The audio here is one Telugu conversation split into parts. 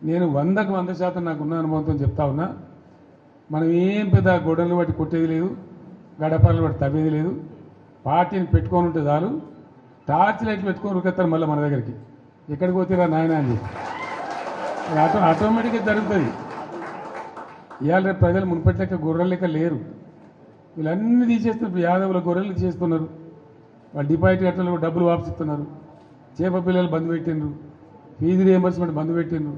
నేను 100కు 100% నాకున్న అనుభవంతో చెప్తా ఉన్నా. మనం ఏం పెద్ద గొడవలు బట్టి కొట్టేది లేదు, గడపలు బట్టి తవ్వేది లేదు. పార్టీని పెట్టుకొని ఉంటే చాలు, టార్చ్ లైట్ పెట్టుకొని ఉరికెత్తారు మళ్ళీ మన దగ్గరికి. ఎక్కడికి పోతేరా నాయన అని ఆటోమేటిక్గా జరుగుతుంది. ఇవాళ రేపు ప్రజలు మునుపటి లెక్క గొర్రెల లెక్క లేరు. వీళ్ళన్నీ తీసేస్తున్నారు. యాదవుల గొర్రెలు తీసేస్తున్నారు. వాళ్ళు డిపాజిట్ కట్టలు డబ్బులు వాపసిస్తున్నారు. చేప పిల్లలు బంద్ పెట్టిండ్రు, ఫీజు రియంబర్స్మెంట్ బంద్ పెట్టిండ్రు.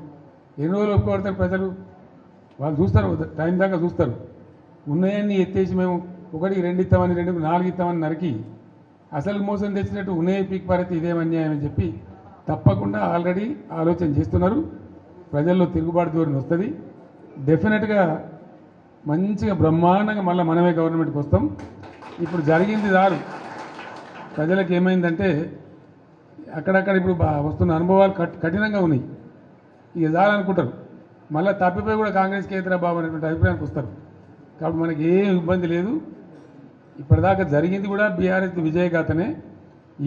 ఎన్ని రోజులు ఒప్పుకోబడతారు ప్రజలు? వాళ్ళు చూస్తారు, టైం దాకా చూస్తారు. ఉన్నాయన్నీ ఎత్తేసి మేము 1, 2 ఇస్తామని 2కు 4 ఇస్తామని నరికి అసలు మోసం తెచ్చినట్టు ఉన్నాయే పీక్ పారైతే ఇదేం అన్యాయం అని చెప్పి తప్పకుండా ఆల్రెడీ ఆలోచన చేస్తున్నారు. ప్రజల్లో తిరుగుబాటు ధోరణి వస్తుంది. డెఫినెట్గా మంచిగా బ్రహ్మాండంగా మళ్ళీ మనమే గవర్నమెంట్కి వస్తాం. ఇప్పుడు జరిగింది చాలు. ప్రజలకు ఏమైందంటే అక్కడక్కడ ఇప్పుడు వస్తున్న అనుభవాలు కఠినంగా ఉన్నాయి. ఇక చాలనుకుంటారు. మళ్ళీ తప్పిపోయి కూడా కాంగ్రెస్కి ఏతరా బాబు అనేటువంటి అభిప్రాయానికి వస్తారు. కాబట్టి మనకి ఏం ఇబ్బంది లేదు. ఇప్పటిదాకా జరిగింది కూడా బీఆర్ఎస్ విజయగాథనే.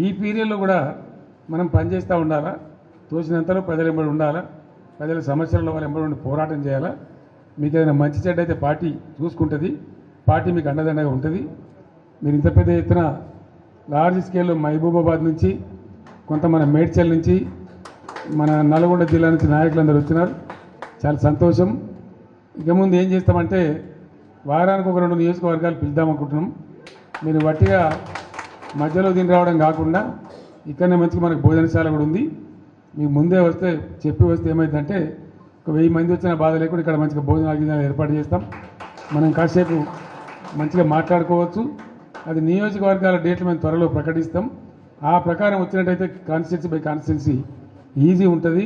ఈ పీరియడ్లో కూడా మనం పనిచేస్తూ ఉండాలా, తోచినంతలో ప్రజలు ఎంబడి ఉండాలా, ప్రజల సమస్యలలో వాళ్ళు ఎంబడి ఉండి పోరాటం చేయాలా. మీకు ఏదైనా మంచి చెడ్డ అయితే పార్టీ చూసుకుంటుంది, పార్టీ మీకు అండదండగా ఉంటుంది. మీరు ఇంత పెద్ద ఎత్తున లార్జ్ స్కేల్లో మహబూబాబాద్ నుంచి, కొంత మన మేడ్చల్ నుంచి, మన నల్గొండ జిల్లా నుంచి నాయకులందరూ వచ్చినారు. చాలా సంతోషం. ఇక ముందు ఏం చేస్తామంటే వారానికి 1-2 నియోజకవర్గాలు పిలుద్దామనుకుంటున్నాం. మీరు వట్టిగా మధ్యలో దీని రావడం కాకుండా ఇక్కడనే మంచిగా మనకు భోజనశాల కూడా ఉంది. మీకు ముందే వస్తే చెప్పి వస్తే ఏమైందంటే 1000 మంది వచ్చిన బాధ లేకుండా ఇక్కడ మంచిగా భోజనాలు ఏర్పాటు చేస్తాం. మనం కాసేపు మంచిగా మాట్లాడుకోవచ్చు. అది నియోజకవర్గాల డేట్లు మేము త్వరలో ప్రకటిస్తాం. ఆ ప్రకారం వచ్చినట్టయితే కాన్స్టిట్యున్సీ బై కాన్స్టిట్యున్సీ ఈజీ ఉంటుంది.